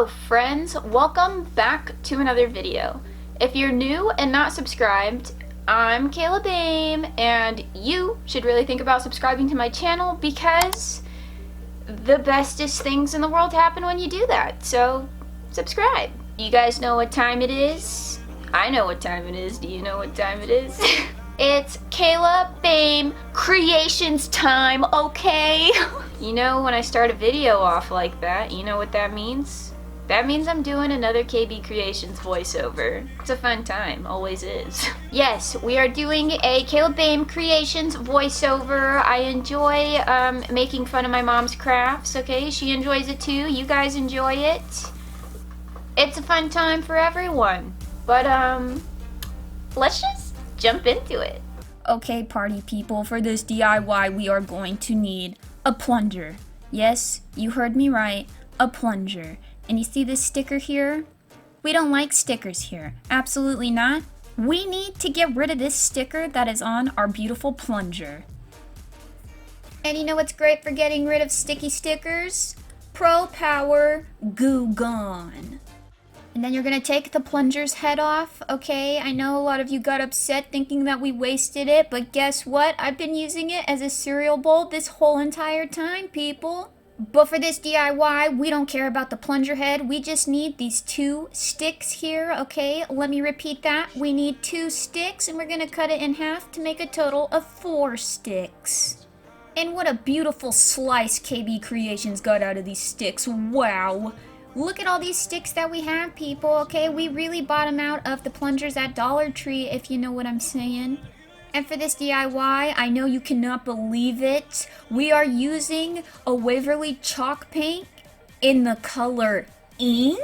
Hello friends, welcome back to another video. If you're new and not subscribed, I'm Kayla Bame, and you should really think about subscribing to my channel because the bestest things in the world happen when you do that, so subscribe. You guys know what time it is? I know what time it is. Do you know what time it is? It's Kayla Bame Creations time, okay? You know, when I start a video off like that, you know what that means? That means I'm doing another KB Creations voiceover. It's a fun time, always is. Yes, we are doing a Kayla Bame Creations voiceover. I enjoy making fun of my mom's crafts, okay? She enjoys it too, you guys enjoy it. It's a fun time for everyone. But let's just jump into it. Okay, party people, for this DIY we are going to need a plunger. Yes, you heard me right, a plunger. And you see this sticker here? We don't like stickers here. Absolutely not. We need to get rid of this sticker that is on our beautiful plunger. And you know what's great for getting rid of sticky stickers? Pro Power Goo Gone. And then you're gonna take the plunger's head off, okay? I know a lot of you got upset thinking that we wasted it, but guess what? I've been using it as a cereal bowl this whole entire time, people. But for this DIY, we don't care about the plunger head. We just need these 2 sticks here, okay? Let me repeat that. We need 2 sticks, and we're gonna cut it in half to make a total of 4 sticks. And what a beautiful slice KB Creations got out of these sticks. Wow. Look at all these sticks that we have, people, okay? We really bought them out of the plungers at Dollar Tree, if you know what I'm saying. And for this DIY, I know you cannot believe it, we are using a Waverly chalk paint in the color ink.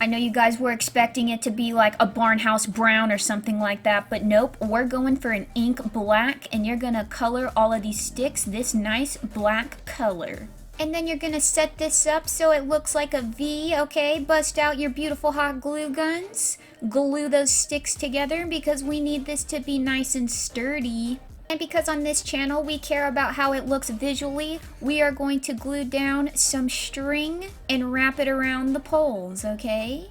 I know you guys were expecting it to be like a Barnhouse brown or something like that, but nope, we're going for an ink black, and you're gonna color all of these sticks this nice black color. And then you're gonna set this up so it looks like a V, okay? Bust out your beautiful hot glue guns. Glue those sticks together because we need this to be nice and sturdy. And because on this channel we care about how it looks visually, we are going to glue down some string and wrap it around the poles, okay?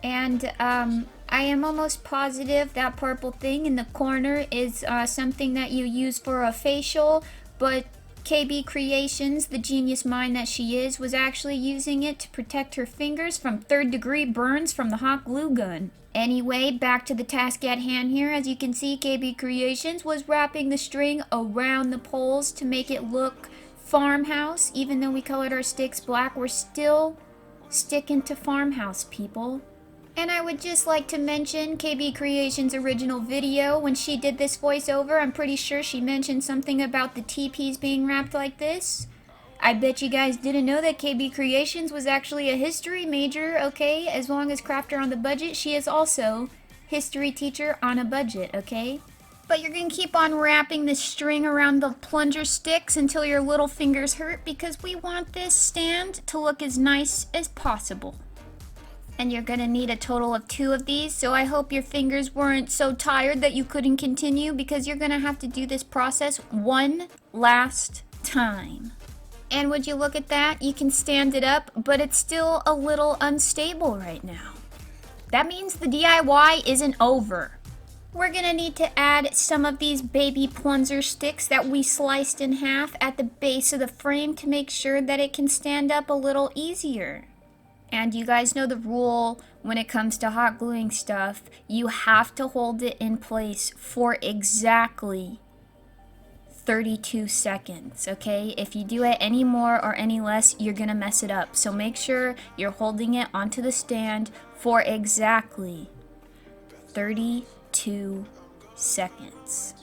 And I am almost positive that purple thing in the corner is something that you use for a facial, but KB Creations, the genius mind that she is, was actually using it to protect her fingers from third-degree burns from the hot glue gun. Anyway, back to the task at hand here. As you can see, KB Creations was wrapping the string around the poles to make it look farmhouse. Even though we colored our sticks black, we're still sticking to farmhouse, people. And I would just like to mention KB Creations' original video. When she did this voiceover, I'm pretty sure she mentioned something about the teepees being wrapped like this. I bet you guys didn't know that KB Creations was actually a history major, okay? As long as crafter on the budget, she is also history teacher on a budget, okay? But you're going to keep on wrapping the string around the plunger sticks until your little fingers hurt because we want this stand to look as nice as possible. And you're gonna need a total of 2 of these, so I hope your fingers weren't so tired that you couldn't continue because you're gonna have to do this process one last time. And would you look at that? You can stand it up, but it's still a little unstable right now. That means the DIY isn't over. We're gonna need to add some of these baby plunger sticks that we sliced in half at the base of the frame to make sure that it can stand up a little easier. And you guys know the rule when it comes to hot gluing stuff. You have to hold it in place for exactly 32 seconds, okay? If you do it any more or any less, you're gonna mess it up. So make sure you're holding it onto the stand for exactly 32 seconds.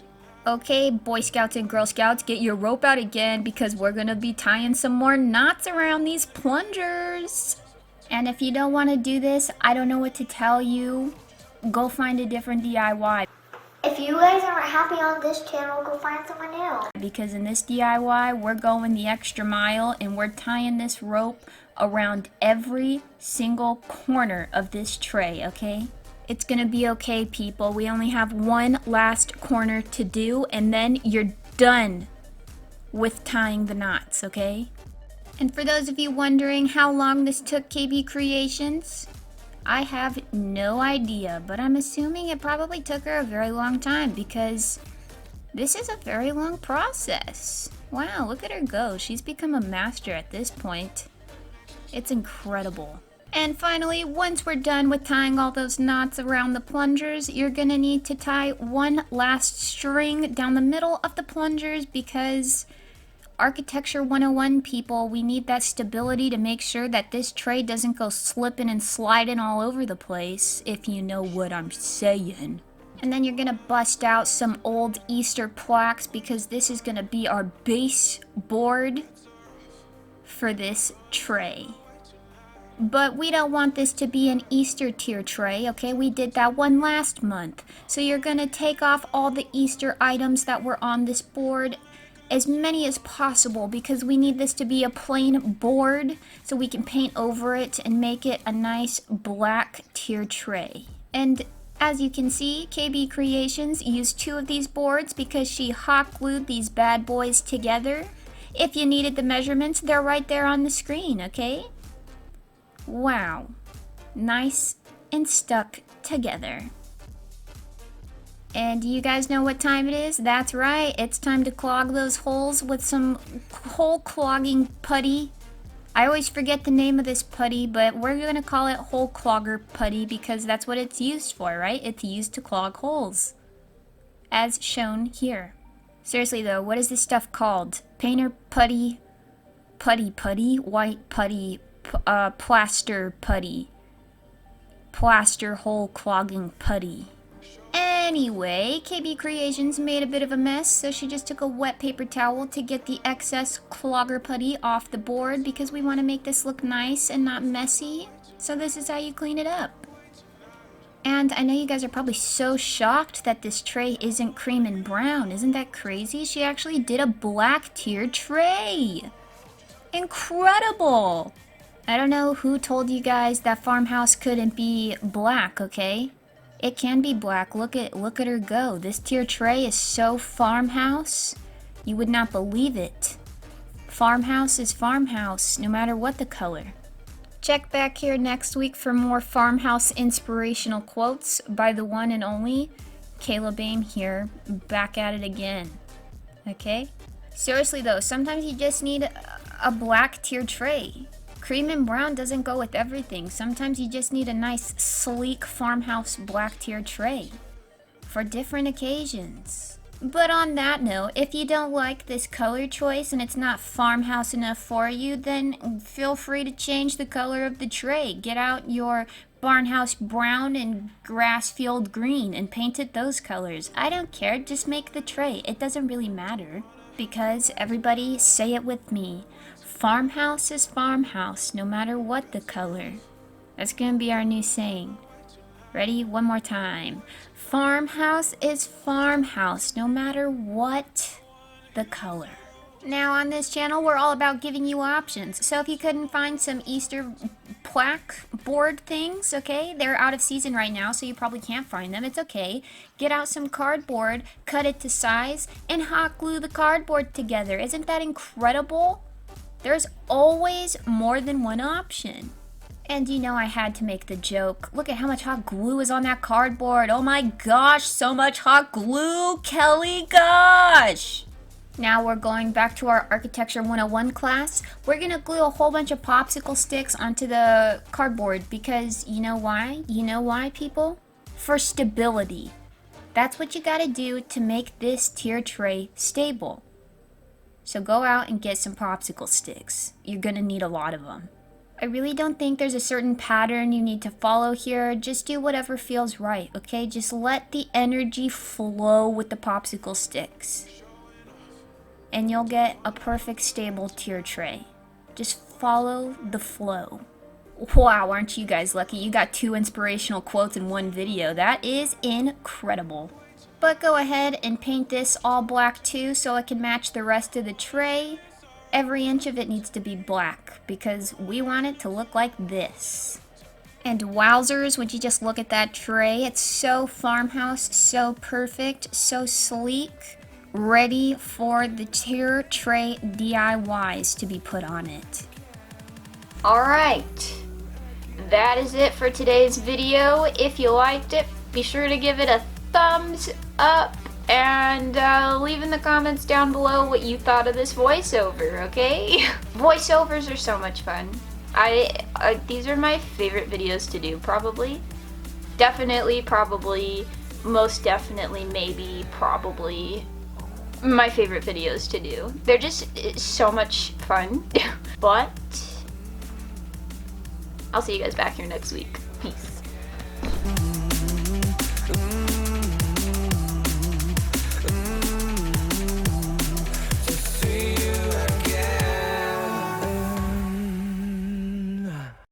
Okay, Boy Scouts and Girl Scouts, get your rope out again because we're gonna be tying some more knots around these plungers. And if you don't want to do this, I don't know what to tell you. Go find a different DIY. If you guys aren't happy on this channel, go find someone else. Because in this DIY, we're going the extra mile and we're tying this rope around every single corner of this tray, okay? It's gonna be okay, people. We only have one last corner to do and then you're done with tying the knots, okay? And for those of you wondering how long this took KB Creations, I have no idea, but I'm assuming it probably took her a very long time because this is a very long process. Wow, look at her go. She's become a master at this point. It's incredible. And finally, once we're done with tying all those knots around the plungers, you're gonna need to tie one last string down the middle of the plungers because Architecture 101 people, we need that stability to make sure that this tray doesn't go slipping and sliding all over the place, if you know what I'm saying. And then you're gonna bust out some old Easter plaques because this is gonna be our base board for this tray. But we don't want this to be an Easter tier tray, okay? We did that one last month. So you're gonna take off all the Easter items that were on this board, as many as possible, because we need this to be a plain board so we can paint over it and make it a nice black tier tray. And as you can see, KB Creations used 2 of these boards because she hot glued these bad boys together. If you needed the measurements, they're right there on the screen, okay? Wow. Nice and stuck together. And do you guys know what time it is? That's right, it's time to clog those holes with some hole clogging putty. I always forget the name of this putty, but we're gonna call it hole clogger putty because that's what it's used for, right? It's used to clog holes, as shown here. Seriously though, what is this stuff called? Painter putty, white putty, plaster putty, plaster hole clogging putty. Anyway, KB Creations made a bit of a mess, so she just took a wet paper towel to get the excess clogger putty off the board because we want to make this look nice and not messy. So this is how you clean it up. And I know you guys are probably so shocked that this tray isn't cream and brown. Isn't that crazy? She actually did a black tier tray. Incredible! I don't know who told you guys that farmhouse couldn't be black, okay? It can be black. Look at her go. This tier tray is so farmhouse. You would not believe it. Farmhouse is farmhouse, no matter what the color. Check back here next week for more farmhouse inspirational quotes by the one and only Kayla Bame here, back at it again. Okay? Seriously though, sometimes you just need a black tier tray. Cream and brown doesn't go with everything. Sometimes you just need a nice, sleek farmhouse black tier tray for different occasions. But on that note, if you don't like this color choice and it's not farmhouse enough for you, then feel free to change the color of the tray. Get out your barnhouse brown and grass field green and paint it those colors. I don't care, just make the tray. It doesn't really matter. Because everybody say it with me. Farmhouse is farmhouse, no matter what the color. That's gonna be our new saying. Ready? One more time. Farmhouse is farmhouse, no matter what the color. Now on this channel, we're all about giving you options. So if you couldn't find some Easter plaque board things, okay, they're out of season right now, so you probably can't find them. It's okay. Get out some cardboard, cut it to size, and hot glue the cardboard together. Isn't that incredible? There's always more than one option. And you know I had to make the joke. Look at how much hot glue is on that cardboard. Oh my gosh, so much hot glue, Kelly, gosh! Now we're going back to our Architecture 101 class. We're gonna glue a whole bunch of popsicle sticks onto the cardboard because you know why? You know why, people? For stability. That's what you gotta do to make this tier tray stable. So go out and get some popsicle sticks. You're gonna need a lot of them. I really don't think there's a certain pattern you need to follow here. Just do whatever feels right, okay? Just let the energy flow with the popsicle sticks. And you'll get a perfect stable tier tray. Just follow the flow. Wow, aren't you guys lucky? You got 2 inspirational quotes in one video. That is incredible. But go ahead and paint this all black too so it can match the rest of the tray. Every inch of it needs to be black because we want it to look like this. And wowzers, would you just look at that tray? It's so farmhouse, so perfect, so sleek. ready for the tier tray DIYs to be put on it. Alright, that is it for today's video. If you liked it, be sure to give it a thumbs up and leave in the comments down below what you thought of this voiceover, okay? Voiceovers are so much fun. These are my favorite videos to do, probably. Definitely, probably, most definitely, maybe, probably my favorite videos to do. They're just so much fun. But I'll see you guys back here next week. Peace.